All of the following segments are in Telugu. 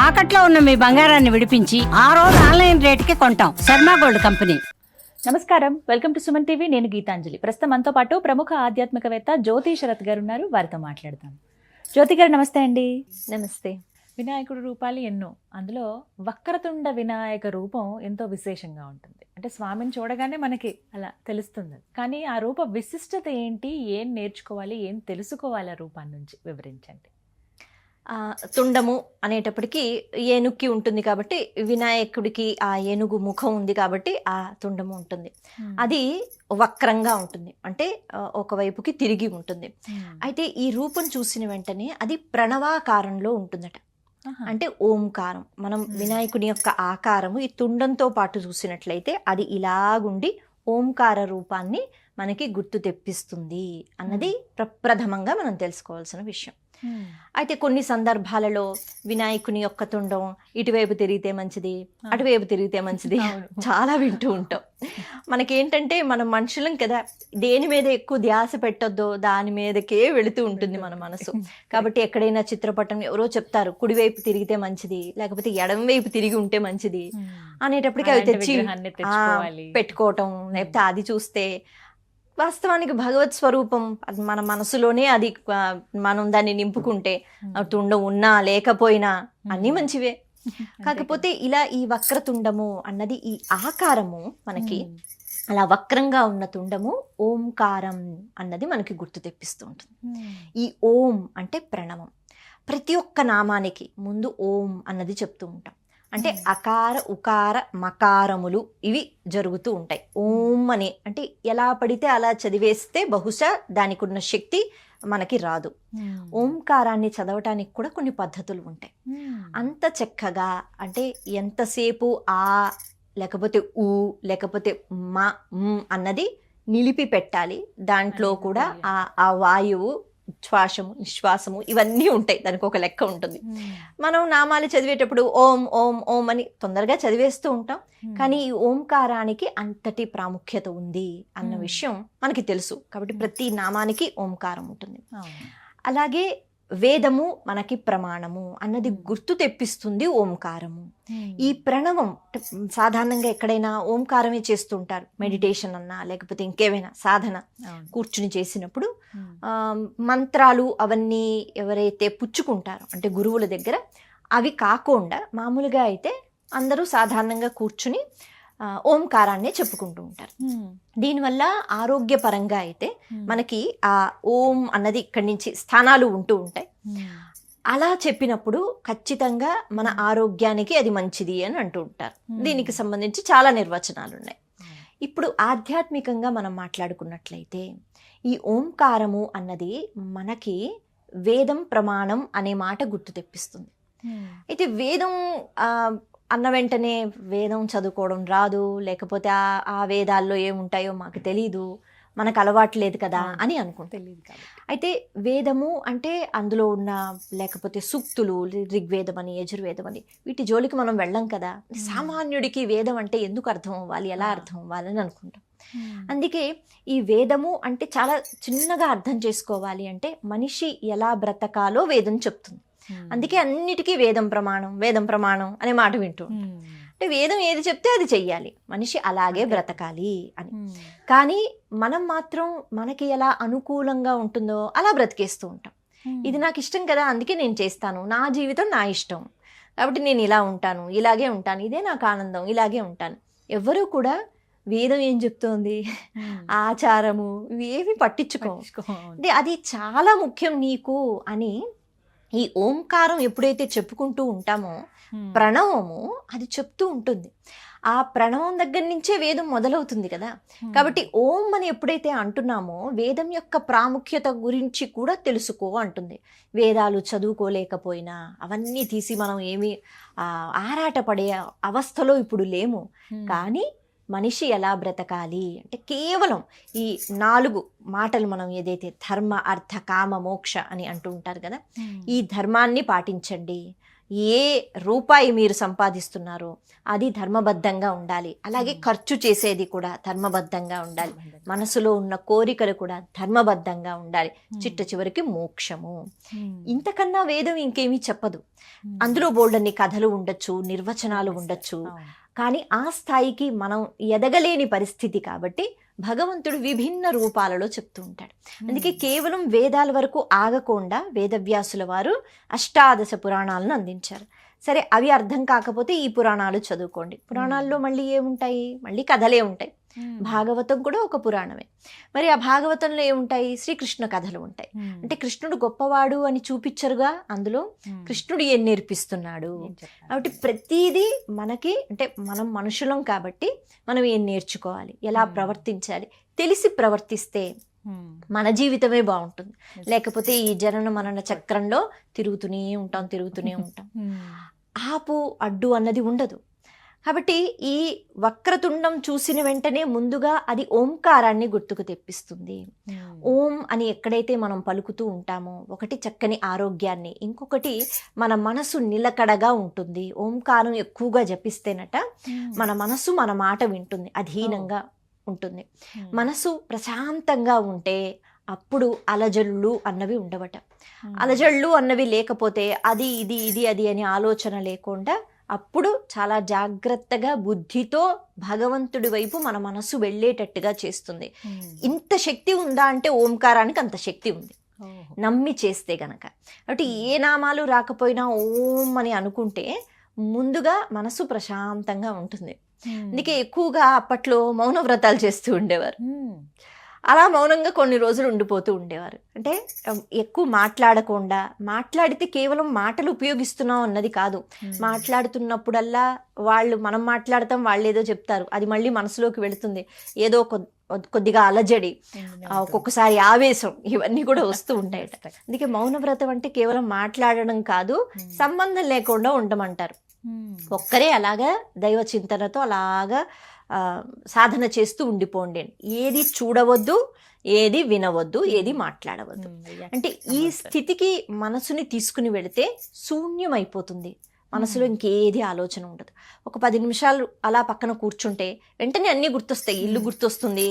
తాకట్లో ఉన్న మీ బంగారాన్ని విడిపించి ఆ రోజు ఆన్లైన్ రేటుకి కొంటాం. Sharma gold company. నమస్కారం, వెల్కమ్ టు సుమన్ టీవీ. నేను గీతాంజలి. ప్రస్తుతం మనతో పాటు ప్రముఖ ఆధ్యాత్మికవేత్త జ్యోతి శరత్ గారు ఉన్నారు. వారితో మాట్లాడతాం. జ్యోతి గారు నమస్తే అండి. నమస్తే. వినాయకుడు రూపాలు ఎన్నో, అందులో వక్రతుండ వినాయక రూపం ఎంతో విశేషంగా ఉంటుంది. అంటే స్వామిని చూడగానే మనకి అలా తెలుస్తుంది. కానీ ఆ రూప విశిష్టత ఏంటి, ఏం నేర్చుకోవాలి, ఏం తెలుసుకోవాలి ఆ రూపాన్ని నుంచి వివరించండి. తుండము అనేటప్పటికీ ఏనుక్కి ఉంటుంది కాబట్టి వినాయకుడికి ఆ ఏనుగు ముఖం ఉంది కాబట్టి ఆ తుండము ఉంటుంది. అది వక్రంగా ఉంటుంది, అంటే ఒకవైపుకి తిరిగి ఉంటుంది. అయితే ఈ రూపం చూసిన వెంటనే అది ప్రణవాకారంలో ఉంటుందట. అంటే ఓంకారం. మనం వినాయకుని యొక్క ఆకారము ఈ తుండంతో పాటు చూసినట్లయితే అది ఇలాగుండి ఓంకార రూపాన్ని మనకి గుర్తు తెప్పిస్తుంది అన్నది ప్రప్రథమంగా మనం తెలుసుకోవాల్సిన విషయం. అయితే కొన్ని సందర్భాలలో వినాయకుని యొక్క తుండం ఇటువైపు తిరిగితే మంచిది, అటువైపు తిరిగితే మంచిది చాలా వింటూ ఉంటాం. మనకేంటంటే మనం మనుషులం కదా, దేని మీద ఎక్కువ ధ్యాస పెట్టొద్దో దాని మీదకే వెళుతూ ఉంటుంది మన మనసు. కాబట్టి ఎక్కడైనా చిత్రపటం ఎవరో చెప్తారు కుడివైపు తిరిగితే మంచిది, లేకపోతే ఎడం వైపు తిరిగి ఉంటే మంచిది అనేటప్పటికీ అవి తెచ్చి పెట్టుకోవటం, లేకపోతే అది చూస్తే వాస్తవానికి భగవత్ స్వరూపం మన మనసులోనే అది మనం దాన్ని నింపుకుంటే తుండం ఉన్నా లేకపోయినా అన్నీ మంచివే. కాకపోతే ఇలా ఈ వక్రతుండము అన్నది ఈ ఆకారము మనకి అలా వక్రంగా ఉన్న తుండము ఓంకారం అన్నది మనకి గుర్తు తెప్పిస్తూ ఉంటుంది. ఈ ఓం అంటే ప్రణవం. ప్రతి ఒక్క నామానికి ముందు ఓం అన్నది చెప్తూ ఉంటాం. అంటే అకార ఉకార మకారములు ఇవి జరుగుతూ ఉంటాయి. ఓం అని అంటే ఎలా పడితే అలా చదివేస్తే బహుశా దానికి ఉన్న శక్తి మనకి రాదు. ఓంకారాన్ని చదవటానికి కూడా కొన్ని పద్ధతులు ఉంటాయి. అంత చక్కగా అంటే ఎంతసేపు ఆ లేకపోతే ఊ లేకపోతే మా అన్నది నిలిపి పెట్టాలి. దాంట్లో కూడా ఆ వాయువు శ్వాసము నిశ్వాసము ఇవన్నీ ఉంటాయి. దానికి ఒక లెక్క ఉంటుంది. మనం నామాలు చదివేటప్పుడు ఓం ఓం ఓం అని తొందరగా చదివేస్తూ ఉంటాం. కానీ ఈ ఓంకారానికి అంతటి ప్రాముఖ్యత ఉంది అన్న విషయం మనకి తెలుసు. కాబట్టి ప్రతి నామానికి ఓంకారం ఉంటుంది. అలాగే వేదము మనకి ప్రమాణము అన్నది గుర్తు తెప్పిస్తుంది ఓంకారము. ఈ ప్రణవం సాధారణంగా ఎక్కడైనా ఓంకారమే చేస్తుంటారు. మెడిటేషన్ అన్నా లేకపోతే ఇంకేమైనా సాధన కూర్చుని చేసినప్పుడు మంత్రాలు అవన్నీ ఎవరైతే పుచ్చుకుంటారో అంటే గురువుల దగ్గర అవి కాకుండా మామూలుగా అయితే అందరూ సాధారణంగా కూర్చుని ఓంకారాన్నే చెప్పుకుంటూ ఉంటారు. దీనివల్ల ఆరోగ్యపరంగా అయితే మనకి ఆ ఓం అన్నది ఇక్కడి నుంచి స్థానాలు ఉంటూ ఉంటాయి. అలా చెప్పినప్పుడు ఖచ్చితంగా మన ఆరోగ్యానికి అది మంచిది అని అంటూ ఉంటారు. దీనికి సంబంధించి చాలా నిర్వచనాలు ఉన్నాయి. ఇప్పుడు ఆధ్యాత్మికంగా మనం మాట్లాడుకున్నట్లయితే ఈ ఓంకారము అన్నది మనకి వేదం ప్రమాణం అనే మాట గుర్తు తెప్పిస్తుంది. అయితే వేదం అన్న వెంటనే వేదం చదువుకోవడం రాదు, లేకపోతే ఆ వేదాల్లో ఏముంటాయో మాకు తెలీదు, మనకు అలవాటు లేదు కదా అని అనుకుంటా. అయితే వేదము అంటే అందులో ఉన్న లేకపోతే సూక్తులు, ఋగ్వేదం అని యజుర్వేదం అని వీటి జోలికి మనం వెళ్ళం కదా. సామాన్యుడికి వేదం అంటే ఎందుకు అర్థం అవ్వాలి, ఎలా అర్థం అవ్వాలని అనుకుంటాం. అందుకే ఈ వేదము అంటే చాలా చిన్నగా అర్థం చేసుకోవాలి. అంటే మనిషి ఎలా బ్రతకాలో వేదం చెప్తుంది. అందుకే అన్నిటికీ వేదం ప్రమాణం అనే మాట వింటూ అంటే వేదం ఏది చెప్తే అది చెయ్యాలి, మనిషి అలాగే బ్రతకాలి అని. కానీ మనం మాత్రం మనకి ఎలా అనుకూలంగా ఉంటుందో అలా బ్రతికేస్తూ ఉంటాం. ఇది నాకు ఇష్టం కదా అందుకే నేను చేస్తాను, నా జీవితం నా ఇష్టం కాబట్టి నేను ఇలా ఉంటాను, ఇలాగే ఉంటాను, ఇదే నాకు ఆనందం, ఇలాగే ఉంటాను. ఎవరు కూడా వేదం ఏం చెప్తోంది, ఆచారము ఇవేమి పట్టించుకో, అంటే అది చాలా ముఖ్యం నీకు అని ఈ ఓంకారం ఎప్పుడైతే చెప్పుకుంటూ ఉంటామో ప్రణవము అది చెప్తూ ఉంటుంది. ఆ ప్రణవం దగ్గర నుంచే వేదం మొదలవుతుంది కదా. కాబట్టి ఓం అని ఎప్పుడైతే అంటున్నామో వేదం యొక్క ప్రాముఖ్యత గురించి కూడా తెలుసుకో అంటుంది. వేదాలు చదువుకోలేకపోయినా అవన్నీ తీసి మనం ఏమి ఆరాటపడే అవస్థలో ఇప్పుడు లేము. కానీ మనిషి ఎలా బ్రతకాలి అంటే కేవలం ఈ 4 మాటలు మనం ఏదైతే ధర్మ అర్థ కామ మోక్ష అని అంటూ ఉంటారు కదా, ఈ ధర్మాన్ని పాటించండి, ఏ రూపాయి మీరు సంపాదిస్తున్నారో అది ధర్మబద్ధంగా ఉండాలి. అలాగే ఖర్చు చేసేది కూడా ధర్మబద్ధంగా ఉండాలి. మనసులో ఉన్న కోరికలు కూడా ధర్మబద్ధంగా ఉండాలి. చిట్ట చివరికి మోక్షము. ఇంతకన్నా వేదం ఇంకేమీ చెప్పదు. అందులో బోల్డన్ని కథలు ఉండొచ్చు, నిర్వచనాలు ఉండొచ్చు. కానీ ఆ స్థాయికి మనం ఎదగలేని పరిస్థితి కాబట్టి భగవంతుడు విభిన్న రూపాలలో చెప్తూ ఉంటాడు. అందుకే కేవలం వేదాల వరకు ఆగకుండా వేదవ్యాసుల వారు అష్టాదశ పురాణాలను అందించారు. సరే, అవి అర్థం కాకపోతే ఈ పురాణాలు చదువుకోండి. పురాణాల్లో మళ్ళీ ఏముంటాయి? మళ్ళీ కథలే ఉంటాయి. భాగవతం కూడా ఒక పురాణమే. మరి ఆ భాగవతంలో ఏముంటాయి? శ్రీకృష్ణ కథలు ఉంటాయి. అంటే కృష్ణుడు గొప్పవాడు అని చూపించరుగా, అందులో కృష్ణుడు ఏం నేర్పిస్తున్నాడు. కాబట్టి ప్రతిదీ మనకి, అంటే మనం మనుషులం కాబట్టి మనం ఏం నేర్చుకోవాలి, ఎలా ప్రవర్తించాలి తెలిసి ప్రవర్తిస్తే మన జీవితమే బాగుంటుంది. లేకపోతే ఈ జనన మనన చక్రంలో తిరుగుతూనే ఉంటాం. ఆపు అడ్డు అన్నది ఉండదు. కాబట్టి ఈ వక్రతుండం చూసిన వెంటనే ముందుగా అది ఓంకారాన్ని గుర్తుకు తెప్పిస్తుంది. ఓం అని ఎక్కడైతే మనం పలుకుతూ ఉంటామో, ఒకటి చక్కని ఆరోగ్యాన్ని, ఇంకొకటి మన మనసు నిలకడగా ఉంటుంది. ఓంకారం ఎక్కువగా జపిస్తేనట మన మనసు మన మాట వింటుంది, అధీనంగా ఉంటుంది. మనసు ప్రశాంతంగా ఉంటే అప్పుడు అలజడులు అన్నవి ఉండవట. అలజడులు అన్నవి లేకపోతే అది ఇది అది అని ఆలోచన లేకుండా అప్పుడు చాలా జాగ్రత్తగా బుద్ధితో భగవంతుడి వైపు మన మనసు వెళ్ళేటట్టుగా చేస్తుంది. ఇంత శక్తి ఉందా అంటే ఓంకారానికి అంత శక్తి ఉంది, నమ్మి చేస్తే గనక. కాబట్టి ఏ నామాలు రాకపోయినా ఓం అని అనుకుంటే ముందుగా మనసు ప్రశాంతంగా ఉంటుంది. అందుకే ఎక్కువగా అప్పట్లో మౌన వ్రతాలు చేస్తూ ఉండేవారు. అలా మౌనంగా కొన్ని రోజులు ఉండిపోతూ ఉండేవారు. అంటే ఎక్కువ మాట్లాడకుండా, మాట్లాడితే కేవలం మాటలు ఉపయోగిస్తున్నాం అన్నది కాదు. మాట్లాడుతున్నప్పుడల్లా మనం మాట్లాడతాం, వాళ్ళు ఏదో చెప్తారు, అది మళ్ళీ మనసులోకి వెళుతుంది. ఏదో కొద్దిగా అలజడి, ఒక్కొక్కసారి ఆవేశం, ఇవన్నీ కూడా వస్తూ ఉంటాయట. అందుకే మౌన వ్రతం అంటే కేవలం మాట్లాడడం కాదు, సంబంధం లేకుండా ఉండమంటారు. ఒక్కరే అలాగా దైవ చింతనతో అలాగా సాధన చేస్తూ ఉండిపోండి. ఏది చూడవద్దు, ఏది వినవద్దు, ఏది మాట్లాడవద్దు. అంటే ఈ స్థితికి మనసుని తీసుకుని వెళితే శూన్యం అయిపోతుంది. మనసులో ఇంకేది ఆలోచన ఉండదు. ఒక 10 నిమిషాలు అలా పక్కన కూర్చుంటే వెంటనే అన్నీ గుర్తొస్తాయి. ఇల్లు గుర్తొస్తుంది,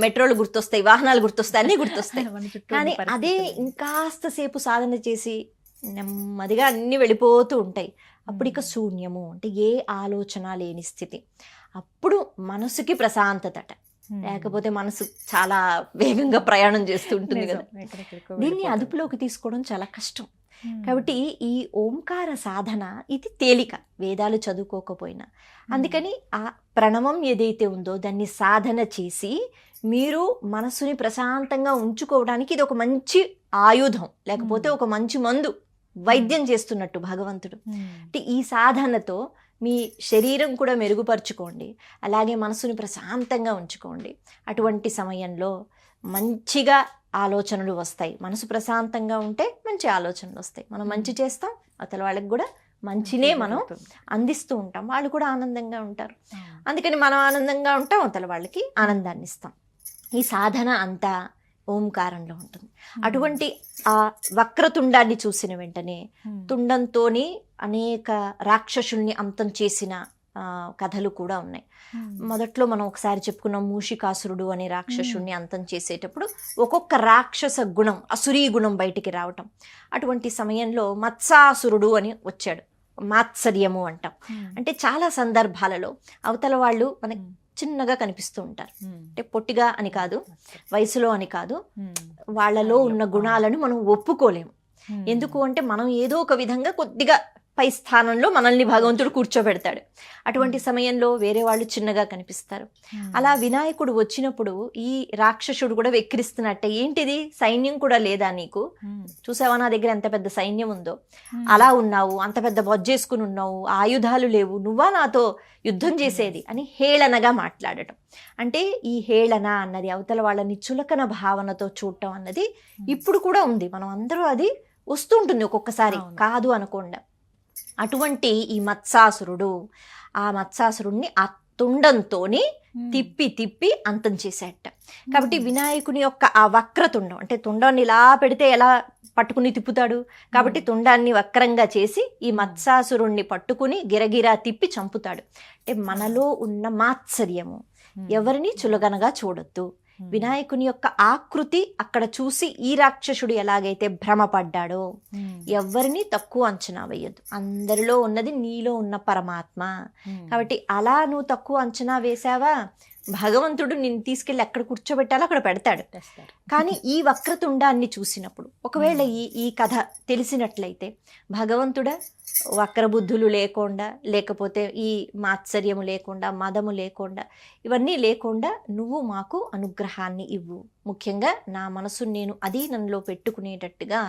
మెట్రోలు గుర్తొస్తాయి, వాహనాలు గుర్తొస్తాయి, అన్నీ గుర్తొస్తాయి. కానీ అదే ఇంకాస్త సేపు సాధన చేసి నెమ్మదిగా అన్నీ వెళ్ళిపోతూ ఉంటాయి. అప్పుడు ఇక శూన్యము, అంటే ఏ ఆలోచన లేని స్థితి. అప్పుడు మనసుకి ప్రశాంతతట. లేకపోతే మనసు చాలా వేగంగా ప్రయాణం చేస్తూ ఉంటుంది కదా. దీన్ని అదుపులోకి తీసుకోవడం చాలా కష్టం. కాబట్టి ఈ ఓంకార సాధన ఇది తేలిక, వేదాలు చదువుకోకపోయినా. అందుకని ఆ ప్రణవం ఏదైతే ఉందో దాన్ని సాధన చేసి మీరు మనసుని ప్రశాంతంగా ఉంచుకోవడానికి ఇది ఒక మంచి ఆయుధం, లేకపోతే ఒక మంచి మందు, వైద్యం చేస్తున్నట్టు భగవంతుడు. అంటే ఈ సాధనతో మీ శరీరం కూడా మెరుగుపరుచుకోండి, అలాగే మనసుని ప్రశాంతంగా ఉంచుకోండి. అటువంటి సమయంలో మంచిగా ఆలోచనలు వస్తాయి. మనసు ప్రశాంతంగా ఉంటే మంచి ఆలోచనలు వస్తాయి. మనం మంచి చేస్తాం, అవతల వాళ్ళకి కూడా మంచినే మనం అందిస్తూ ఉంటాం, వాళ్ళు కూడా ఆనందంగా ఉంటారు. అందుకని మనం ఆనందంగా ఉంటాం, అవతల వాళ్ళకి ఆనందాన్ని ఇస్తాం. ఈ సాధన అంతా ఓంకారంలో ఉంటుంది. అటువంటి ఆ వక్రతుండాన్ని చూసిన వెంటనే తుండంతోని అనేక రాక్షసుల్ని అంతం చేసిన కథలు కూడా ఉన్నాయి. మొదట్లో మనం ఒకసారి చెప్పుకున్నాం, మూషికాసురుడు అనే రాక్షసుడిని అంతం చేసేటప్పుడు ఒక్కొక్క రాక్షస గుణం, అసురీ గుణం బయటికి రావటం. అటువంటి సమయంలో మత్సాసురుడు అని వచ్చాడు. మాత్సర్యము అంటాం. అంటే చాలా సందర్భాలలో అవతల వాళ్ళు మనకి చిన్నగా కనిపిస్తూ ఉంటారు. అంటే పొట్టిగా అని కాదు, వయసులో అని కాదు, వాళ్ళలో ఉన్న గుణాలను మనం ఒప్పుకోలేము. ఎందుకు అంటే మనం ఏదో ఒక విధంగా కొద్దిగా పై స్థానంలో మనల్ని భగవంతుడు కూర్చోబెడతాడు. అటువంటి సమయంలో వేరే వాళ్ళు చిన్నగా కనిపిస్తారు. అలా వినాయకుడు వచ్చినప్పుడు ఈ రాక్షసుడు కూడా వెక్కిరిస్తున్నట్టే, ఏంటిది సైన్యం కూడా లేదా నీకు? చూసావా నా దగ్గర ఎంత పెద్ద సైన్యం ఉందో, అలా ఉన్నావు, అంత పెద్ద బొజ్జేసుకుని ఉన్నావు, ఆయుధాలు లేవు, నువ్వా నాతో యుద్ధం చేసేది అని హేళనగా మాట్లాడటం. అంటే ఈ హేళన అన్నది అవతల వాళ్ళని చులకన భావనతో చూడటం అన్నది ఇప్పుడు కూడా ఉంది. మనం అందరూ అది వస్తూ ఉంటుంది ఒక్కొక్కసారి, కాదు అనకుండా. అటువంటి ఈ మత్సాసురుడు, ఆ మత్సాసురుడిని తుండంతోని తిప్పి తిప్పి అంతం చేసేట. కాబట్టి వినాయకుని యొక్క ఆ వక్రతుండం, అంటే తుండాన్ని ఇలా పెడితే ఎలా పట్టుకుని తిప్పుతాడు, కాబట్టి తుండాన్ని వక్రంగా చేసి ఈ మత్సాసురుణ్ణి పట్టుకుని గిరగిరా తిప్పి చంపుతాడు. అంటే మనలో ఉన్న మాత్సర్యము, ఎవరిని చులగనగా చూడొద్దు. వినాయకుని యొక్క ఆకృతి అక్కడ చూసి ఈ రాక్షసుడు ఎలాగైతే భ్రమపడ్డాడో, ఎవరిని తక్కువ అంచనా వేయద్దు. అందరిలో ఉన్నది నీలో ఉన్న పరమాత్మ. కాబట్టి అలా నువ్వు తక్కువ అంచనా వేసావా, భగవంతుడు నిన్ను తీసుకెళ్ళి ఎక్కడ కూర్చోబెట్టాలో అక్కడ పెడతాడు. కానీ ఈ వక్రతుండాన్ని చూసినప్పుడు, ఒకవేళ ఈ కథ తెలిసినట్లయితే, భగవంతుడా వక్రబుద్ధులు లేకుండా, లేకపోతే ఈ మాత్సర్యము లేకుండా, మదము లేకుండా, ఇవన్నీ లేకుండా నువ్వు మాకు అనుగ్రహాన్ని ఇవ్వు. ముఖ్యంగా నా మనసును నేను అధీనంలో పెట్టుకునేటట్టుగా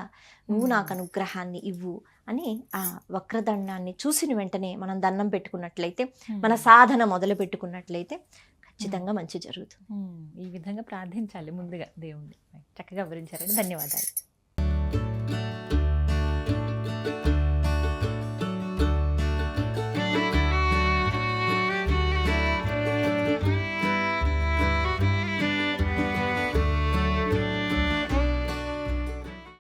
నువ్వు నాకు అనుగ్రహాన్ని ఇవ్వు అని ఆ వక్రదండాన్ని చూసిన వెంటనే మనం దండం పెట్టుకున్నట్లయితే, మన సాధన మొదలు పెట్టుకున్నట్లయితే ఖచ్చితంగా మంచి జరుగుతుంది. ఈ విధంగా ప్రార్థించాలి ముందుగా దేవుణ్ణి. చక్కగా వివరించారండి, ధన్యవాదాలు.